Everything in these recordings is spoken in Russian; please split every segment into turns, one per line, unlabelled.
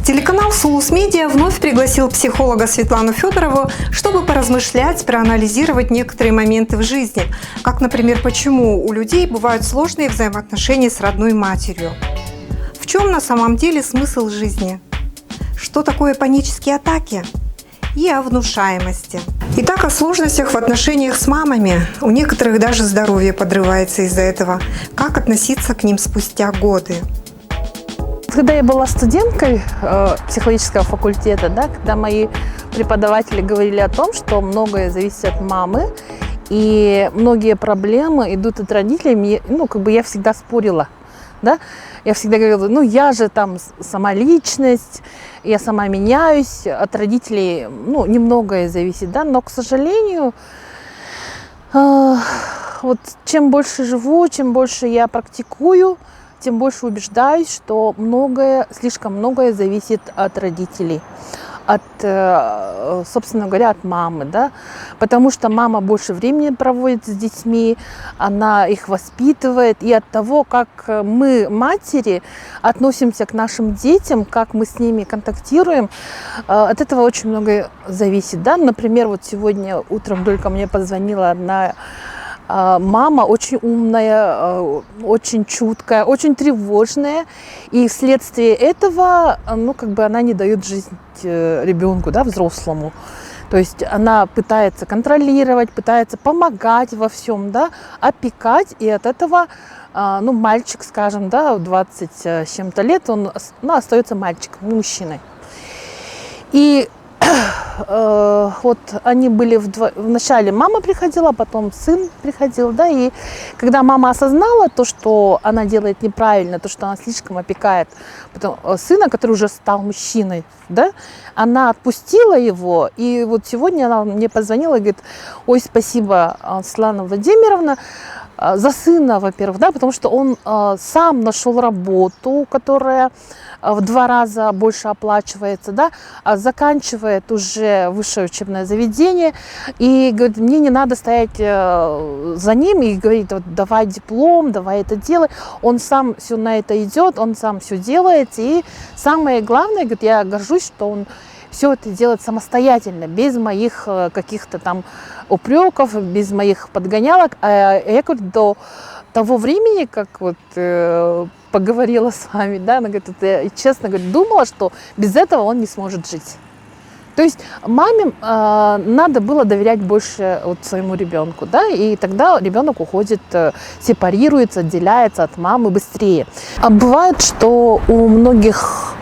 Телеканал «Сулус Медиа» вновь пригласил психолога Светлану Федорову, чтобы поразмышлять, проанализировать некоторые моменты в жизни, как, например, почему у людей бывают сложные взаимоотношения с родной матерью. В чем на самом деле смысл жизни? Что такое панические атаки? И о внушаемости. Итак, о сложностях в отношениях с мамами. У некоторых даже здоровье подрывается из-за этого. Как относиться к ним спустя годы?
Когда я была студенткой психологического факультета, когда мои преподаватели говорили о том, что многое зависит от мамы, и многие проблемы идут от родителей, я всегда спорила. Я всегда говорила, я же там сама личность, я сама меняюсь, от родителей немногое зависит, но, к сожалению, чем больше живу, чем больше я практикую, тем больше убеждаюсь, что слишком многое зависит от родителей, собственно говоря, от мамы, потому что мама больше времени проводит с детьми, она их воспитывает, и от того, как мы, матери, относимся к нашим детям, как мы с ними контактируем, от этого очень многое зависит, Например, сегодня утром только мне позвонила одна мама, очень умная, очень чуткая, очень тревожная, и вследствие этого, она не дает жизнь ребенку, взрослому. То есть она пытается контролировать, пытается помогать во всем, опекать, и от этого, мальчик, скажем, 20 с чем-то лет, он остается мальчиком, мужчиной. И они были вначале мама приходила, потом сын приходил, и когда мама осознала то, что она делает неправильно, то, что она слишком опекает сына, который уже стал мужчиной, она отпустила его, и сегодня она мне позвонила и говорит: ой, спасибо, Светлана Владимировна, за сына, во-первых, потому что он сам нашел работу, которая в 2 раза больше оплачивается, заканчивает уже высшее учебное заведение, и говорит, мне не надо стоять за ним и говорить: давай диплом, давай это делай. Он сам все на это идет, он сам все делает, и самое главное, говорит, я горжусь, что он все это делает самостоятельно, без моих каких-то там упреков, без моих подгонялок. А я говорю, до того времени, как поговорила с вами, она говорит, я честно думала, что без этого он не сможет жить. То есть маме надо было доверять больше своему ребенку, и тогда ребенок уходит, сепарируется, отделяется от мамы быстрее. А бывает, что у многих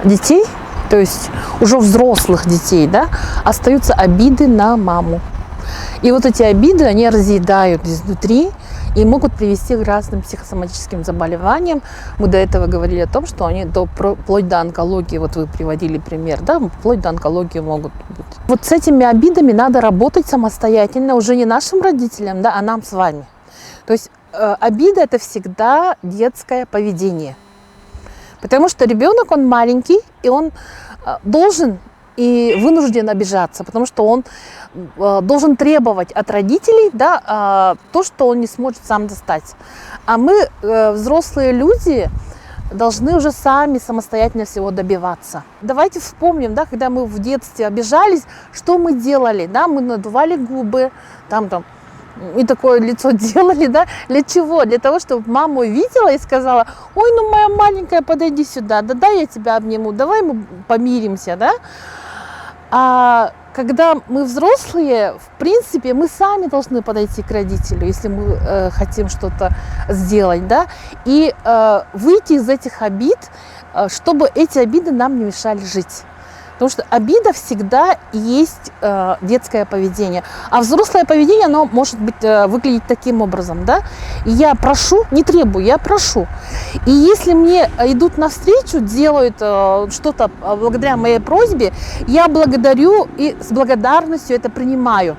детей, то есть уже взрослых детей, остаются обиды на маму. И эти обиды, они разъедают изнутри и могут привести к разным психосоматическим заболеваниям. Мы до этого говорили о том, что они вплоть до онкологии, вы приводили пример, вплоть до онкологии могут быть. С этими обидами надо работать самостоятельно, уже не нашим родителям, а нам с вами. То есть обида – это всегда детское поведение. Потому что ребенок, он маленький, и он должен и вынужден обижаться, потому что он должен требовать от родителей то, что он не сможет сам достать. А мы, взрослые люди, должны уже сами самостоятельно всего добиваться. Давайте вспомним, когда мы в детстве обижались, что мы делали. Мы надували губы, и такое лицо делали, для чего? Для того, чтобы мама увидела и сказала: ой, моя маленькая, подойди сюда, я тебя обниму, давай мы помиримся, А когда мы взрослые, в принципе, мы сами должны подойти к родителю, если мы хотим что-то сделать, и выйти из этих обид, чтобы эти обиды нам не мешали жить. Потому что обида всегда есть детское поведение. А взрослое поведение, оно может выглядеть таким образом. Я прошу, не требую, я прошу. И если мне идут навстречу, делают что-то благодаря моей просьбе, я благодарю и с благодарностью это принимаю.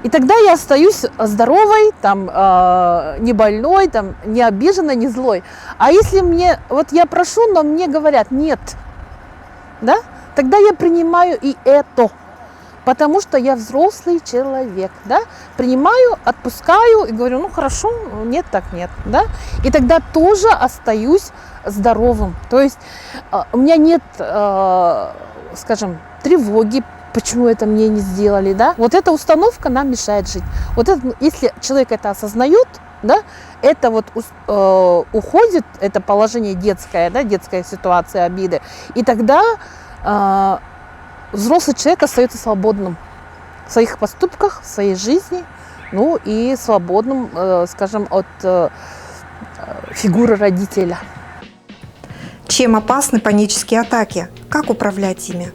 И тогда я остаюсь здоровой, не больной, не обиженной, не злой. А если я прошу, но мне говорят нет, тогда я принимаю и это. потому что я взрослый человек, да, принимаю, отпускаю и говорю, ну хорошо, нет, так нет, да, и тогда тоже остаюсь здоровым, то есть у меня нет, скажем, тревоги, почему это мне не сделали, да, вот эта установка нам мешает жить, вот это, если человек это осознает, да, это вот уходит, это положение детское, да, детская ситуация обиды, и тогда взрослый человек остается свободным в своих поступках, в своей жизни, ну и свободным, скажем, от фигуры родителя.
Чем опасны панические атаки? Как управлять ими?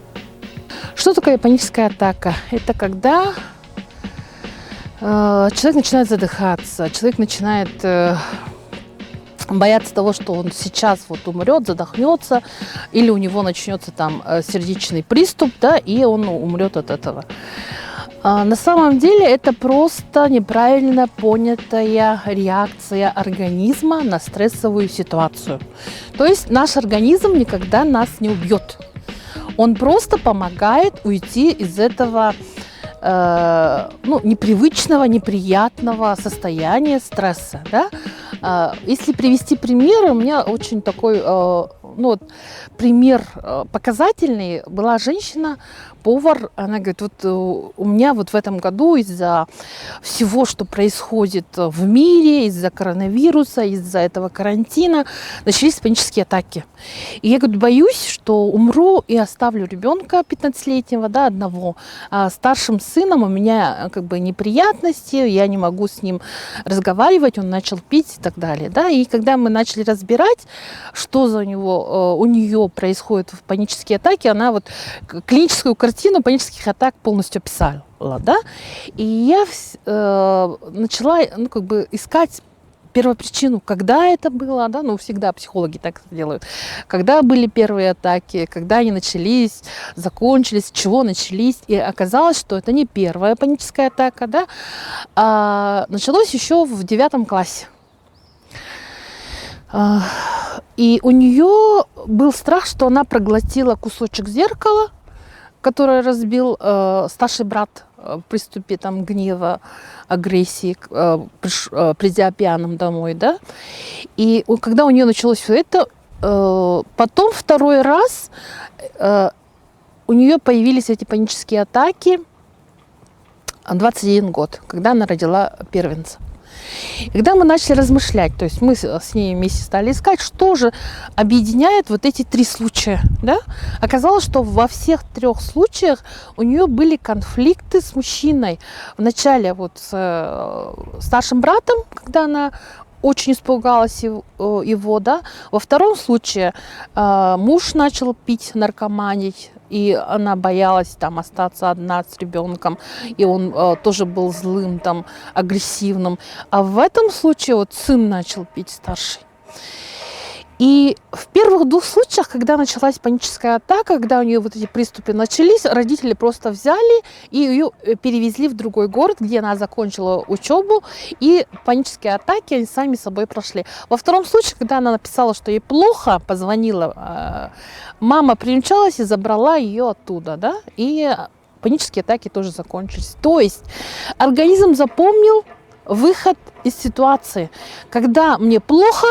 Что такое паническая атака? Это когда человек начинает задыхаться, человек начинает бояться того, что он сейчас вот умрет, задохнется, или у него начнется там сердечный приступ, да, и он умрет от этого. На самом деле это просто неправильно понятая реакция организма на стрессовую ситуацию. То есть наш организм никогда нас не убьет. Он просто помогает уйти из этого непривычного, неприятного состояния стресса. Да? Если привести пример, у меня очень такой пример показательный. Была женщина, повар, она говорит, вот у меня вот в этом году из-за всего, что происходит в мире, из-за коронавируса, из-за этого карантина, начались панические атаки. И я, говорю, боюсь, что умру и оставлю ребенка 15-летнего, да, одного. А старшим сыном у меня как бы неприятности, я не могу с ним разговаривать, он начал пить и так далее. Да? И когда мы начали разбирать, что у нее происходит в панические атаки, она вот клиническую картину панических атак полностью описала. Да? И я начала искать первопричину, когда это было, да, всегда психологи так делают, когда были первые атаки, когда они начались, закончились, с чего начались, и оказалось, что это не первая паническая атака, да, а началось еще в 9 классе. И у нее был страх, что она проглотила кусочек зеркала, которое разбил старший брат в приступе там, гнева, агрессии, придя пьяным домой, да. И когда у нее началось все это, потом второй раз у нее появились эти панические атаки 21 год, когда она родила первенца. И когда мы начали размышлять, то есть мы с ней вместе стали искать, что же объединяет вот эти 3 случая, да? Оказалось, что во всех 3 случаях у нее были конфликты с мужчиной. Вначале вот с старшим братом, когда она очень испугалась его, да. Во втором случае муж начал пить, наркоманить, и она боялась там остаться одна с ребенком, и он тоже был злым, там, агрессивным. А в этом случае вот сын начал пить, старший. И в первых 2 случаях, когда началась паническая атака, когда у нее вот эти приступы начались, родители просто взяли и ее перевезли в другой город, где она закончила учебу, и панические атаки они сами собой прошли. Во втором случае, когда она написала, что ей плохо, позвонила, мама примчалась и забрала ее оттуда, да, и панические атаки тоже закончились. То есть организм запомнил выход из ситуации. Когда мне плохо,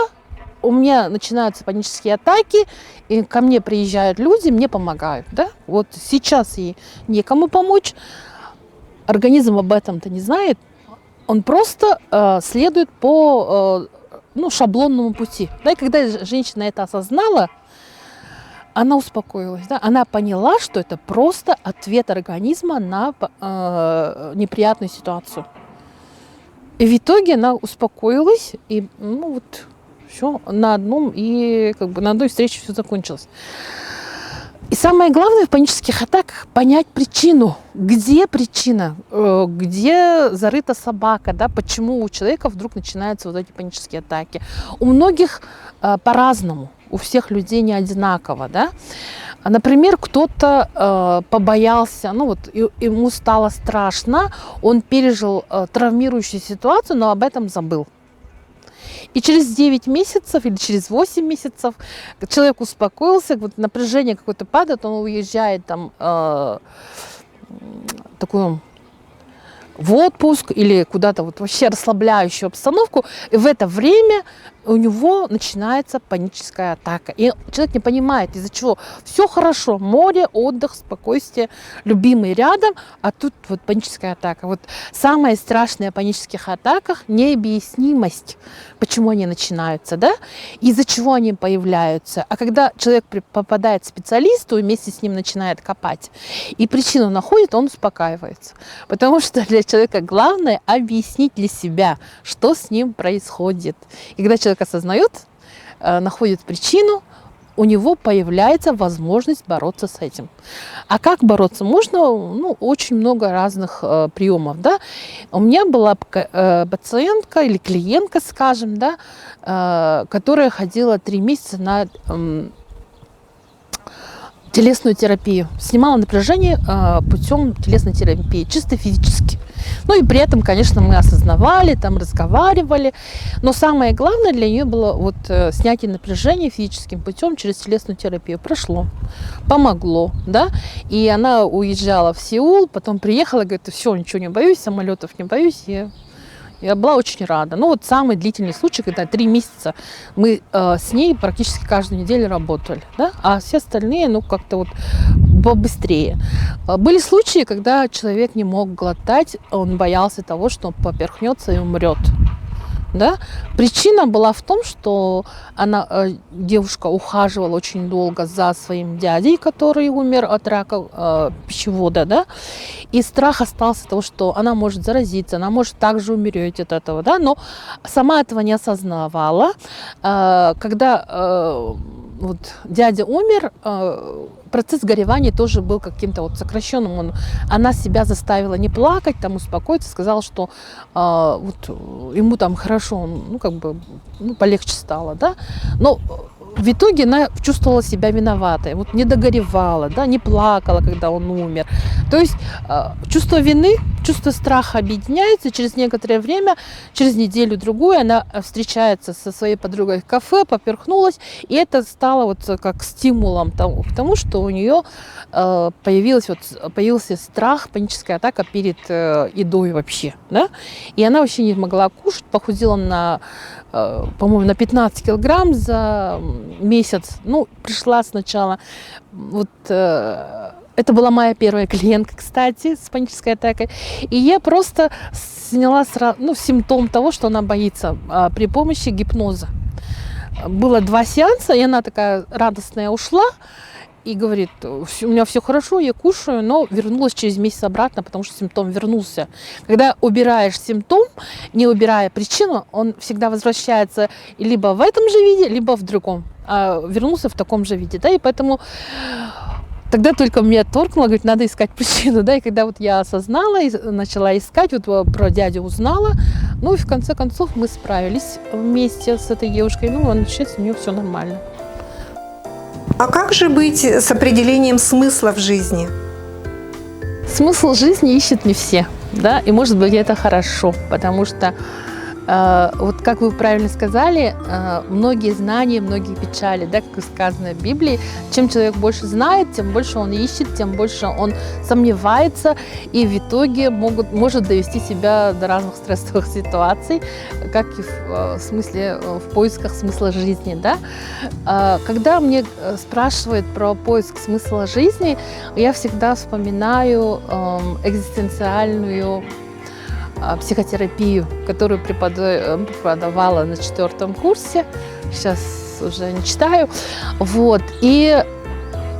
у меня начинаются панические атаки, и ко мне приезжают люди, мне помогают. Да? Вот сейчас ей некому помочь. Организм об этом-то не знает. Он просто следует по шаблонному пути. Да? И когда женщина это осознала, она успокоилась. Да? Она поняла, что это просто ответ организма на неприятную ситуацию. И в итоге она успокоилась, и все на одной встрече все закончилось. И самое главное в панических атаках понять причину. Где причина? Где зарыта собака? Да? Почему у человека вдруг начинаются вот эти панические атаки? У многих по-разному. У всех людей не одинаково. Да? Например, кто-то побоялся, ему стало страшно, он пережил травмирующую ситуацию, но об этом забыл. И через 9 месяцев или через 8 месяцев человек успокоился, вот напряжение какое-то падает, он уезжает там, такую в отпуск или куда-то вот вообще расслабляющую обстановку, и в это время у него начинается паническая атака. И человек не понимает, из-за чего. Все хорошо, море, отдых, спокойствие, любимый рядом, а тут вот паническая атака. Вот самое страшное в панических атаках – необъяснимость, почему они начинаются, да, из-за чего они появляются. А когда человек попадает к специалисту и вместе с ним начинает копать, и причину находит, он успокаивается. Потому что для человека главное объяснить для себя, что с ним происходит. И когда человек осознает, находит причину, у него появляется возможность бороться с этим. А как бороться? Можно, очень много разных приемов. Да? У меня была пациентка или клиентка, скажем, да, которая ходила 3 месяца на телесную терапию. Снимала напряжение путем телесной терапии, чисто физически. Ну и при этом, конечно, мы осознавали, там разговаривали. Но самое главное для нее было вот снятие напряжения физическим путем через телесную терапию. Прошло, помогло, да. И она уезжала в Сеул, потом приехала, говорит, все, ничего не боюсь, самолетов не боюсь. Я была очень рада. Ну вот самый длительный случай, когда 3 месяца мы с ней практически каждую неделю работали, да? А все остальные, как-то вот побыстрее. Были случаи, когда человек не мог глотать, он боялся того, что он поперхнется и умрет. Да? Причина была в том, что девушка ухаживала очень долго за своим дядей, который умер от рака пищевода, да? И страх остался того, что она может заразиться, она может также умереть от этого, да? Но сама этого не осознавала. Когда вот дядя умер, процесс горевания тоже был каким-то вот сокращенным. Она себя заставила не плакать, там успокоиться, сказала, что вот ему там хорошо, полегче стало, да. Но в итоге она чувствовала себя виноватой, вот не догоревала, да, не плакала, когда он умер. То есть чувство вины, чувство страха объединяются, и через некоторое время, через неделю-другую, она встречается со своей подругой в кафе, поперхнулась, и это стало вот как стимулом к тому, что у нее появился страх, паническая атака перед едой вообще, да, и она вообще не могла кушать, похудела по-моему, на 15 килограмм за месяц. Пришла сначала, это была моя первая клиентка, кстати, с панической атакой. И я просто сняла симптом того, что она боится при помощи гипноза. Было 2 сеанса, и она такая радостная ушла. И говорит, у меня все хорошо, я кушаю, но вернулась через месяц обратно, потому что симптом вернулся. Когда убираешь симптом, не убирая причину, он всегда возвращается либо в этом же виде, либо в другом. А вернулся в таком же виде, да, и поэтому тогда только меня торкнуло, говорит, надо искать причину, да, и когда вот я осознала и начала искать, вот про дядю узнала, и в конце концов мы справились вместе с этой девушкой, сейчас у нее все нормально.
А как же быть с определением смысла в жизни?
Смысл жизни ищут не все, да, и может быть это хорошо, потому что вот как вы правильно сказали, многие знания, многие печали, да, как сказано в Библии, чем человек больше знает, тем больше он ищет, тем больше он сомневается, и в итоге может довести себя до разных стрессовых ситуаций, как и в поисках смысла жизни, да. Когда мне спрашивают про поиск смысла жизни, я всегда вспоминаю экзистенциальную психотерапию, которую преподавала на 4 курсе. Сейчас уже не читаю. И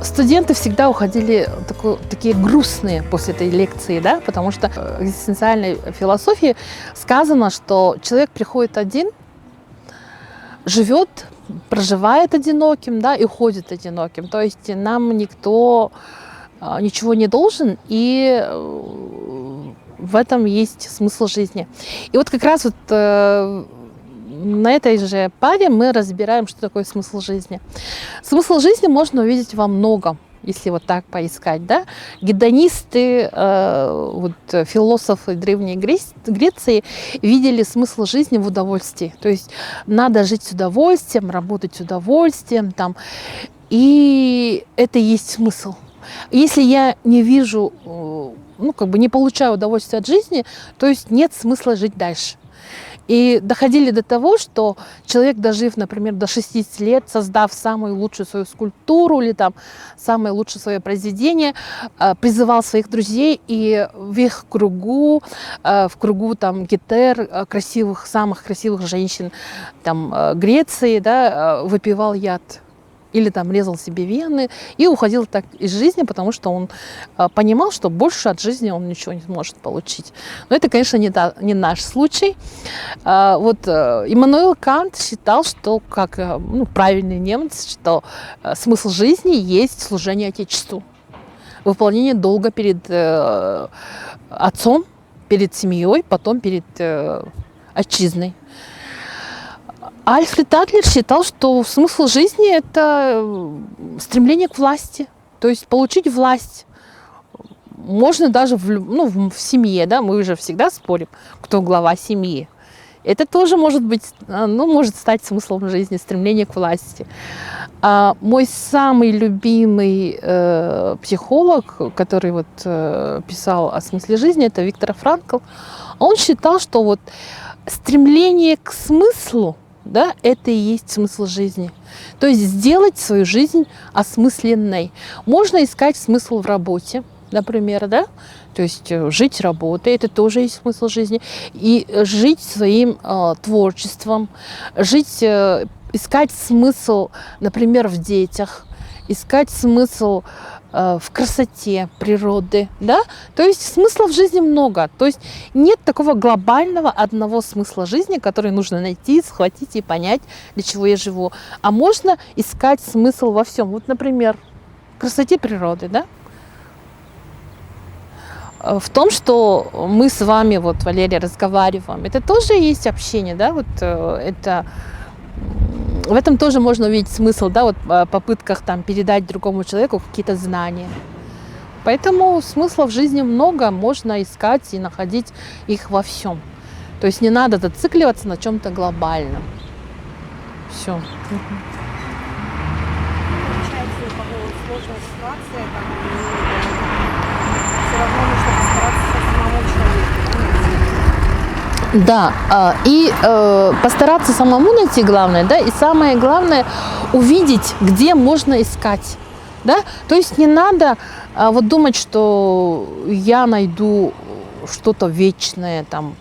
студенты всегда уходили такие грустные после этой лекции, да, потому что в экзистенциальной философии сказано, что человек приходит один, живет, проживает одиноким, да, и уходит одиноким. То есть нам никто ничего не должен, и в этом есть смысл жизни. И вот как раз на этой же паре мы разбираем, что такое смысл жизни. Смысл жизни можно увидеть во многом, если вот так поискать, да. Гедонисты, философы Древней Греции видели смысл жизни в удовольствии. То есть надо жить с удовольствием, работать с удовольствием, и это и есть смысл. Если я не вижу ну, как бы не получаю удовольствия от жизни, то есть нет смысла жить дальше. И доходили до того, что человек, дожив, например, до 60 лет, создав самую лучшую свою скульптуру или там самое лучшее свое произведение, призывал своих друзей и в их кругу, в кругу там гетер, красивых, самых красивых женщин там, Греции, да, выпивал яд. Или там резал себе вены и уходил так из жизни, потому что он понимал, что больше от жизни он ничего не сможет получить. Но это, конечно, не наш случай. Вот Иммануил Кант считал, что, как правильный немец, что смысл жизни есть служение Отечеству, выполнение долга перед отцом, перед семьей, потом перед отчизной. Альфред Адлер считал, что смысл жизни – это стремление к власти, то есть получить власть. Можно даже в семье, да, мы же всегда спорим, кто глава семьи. Это тоже может быть, может стать смыслом жизни, стремление к власти. Мой самый любимый психолог, который писал о смысле жизни, это Виктор Франкл. Он считал, что вот стремление к смыслу, да, это и есть смысл жизни. То есть сделать свою жизнь осмысленной. Можно искать смысл в работе, например, да, то есть жить работой, это тоже есть смысл жизни. И жить своим творчеством, искать смысл, например, в детях, искать смысл в красоте природы, да? То есть смыслов в жизни много. То есть нет такого глобального одного смысла жизни, который нужно найти, схватить и понять, для чего я живу. А можно искать смысл во всем. Вот, например, в красоте природы, да? В том, что мы с вами, Валерия, разговариваем. Это тоже есть общение, да? В этом тоже можно увидеть смысл, да, в попытках там передать другому человеку какие-то знания. Поэтому смыслов в жизни много, можно искать и находить их во всем. То есть не надо зацикливаться на чем-то глобальном. Все.
Получается, у кого сложная ситуация, все равно нужно постараться самому человеку.
Да, и постараться самому найти главное, да, и самое главное увидеть, где можно искать, да, то есть не надо думать, что я найду что-то вечное там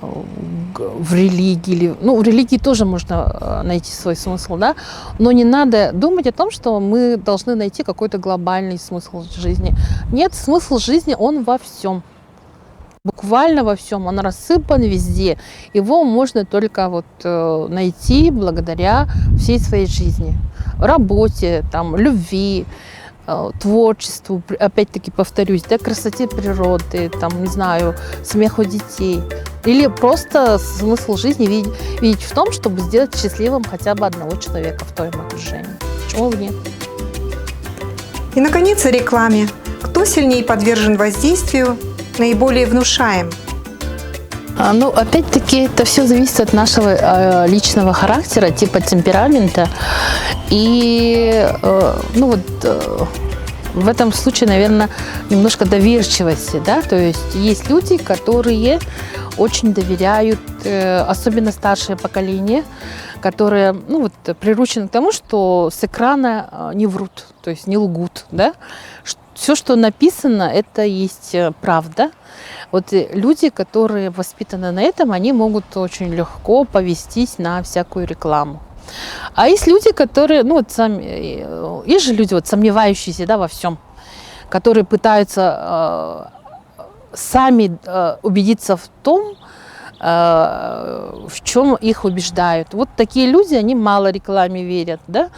в религии, или, в религии тоже можно найти свой смысл, да, но не надо думать о том, что мы должны найти какой-то глобальный смысл жизни. Нет, смысл жизни, он во всем. Буквально во всем, он рассыпан везде. Его можно только найти благодаря всей своей жизни. Работе, любви, творчеству, опять-таки повторюсь, да, красоте природы, смеху детей. Или просто смысл жизни видеть в том, чтобы сделать счастливым хотя бы одного человека в твоем окружении. Почему бы нет?
И, наконец, о рекламе. Кто сильнее подвержен воздействию, наиболее внушаем?
Опять-таки, это все зависит от нашего личного характера, типа темперамента. И, в этом случае, наверное, немножко доверчивости, да, то есть люди, которые очень доверяют, особенно старшее поколение, которые, приручены к тому, что с экрана не врут, то есть не лгут, да. Все, что написано, это есть правда. Люди, которые воспитаны на этом, они могут очень легко повестись на всякую рекламу. А есть люди, которые, есть же люди, сомневающиеся, да, во всем, которые пытаются сами убедиться в том, в чем их убеждают. Такие люди, они мало рекламе верят, да.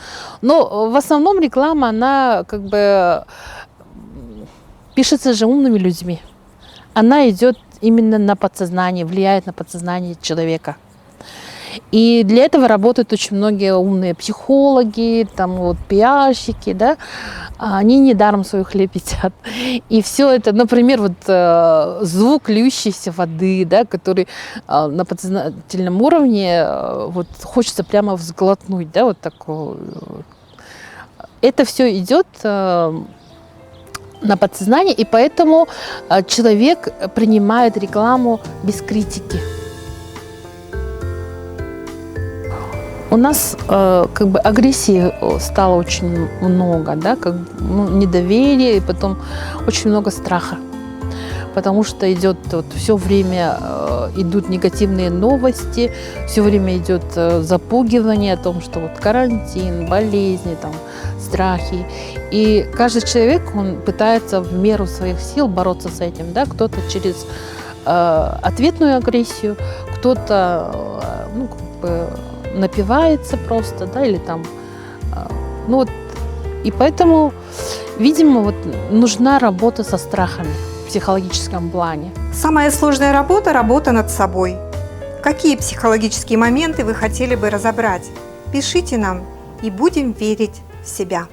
Но в основном реклама, она пишется же умными людьми. Она идет именно на подсознание, влияет на подсознание человека. И для этого работают очень многие умные психологи, пиарщики, да, они недаром свой хлеб едят. И все это, например, звук льющейся воды, да, который на подсознательном уровне хочется прямо взглотнуть, да, такое. Это все идет на подсознание, и поэтому человек принимает рекламу без критики. У нас как бы агрессии стало очень много, да, недоверия, и потом очень много страха. Потому что идет все время идут негативные новости, все время идет запугивание о том, что вот карантин, болезни, там, страхи. И каждый человек, он пытается в меру своих сил бороться с этим, да, кто-то через ответную агрессию, кто-то ну, как бы напивается просто, да, или там, ну вот, и поэтому, видимо, вот нужна работа со страхами в психологическом плане.
Самая сложная работа – работа над собой. Какие психологические моменты вы хотели бы разобрать? Пишите нам, и будем верить в себя.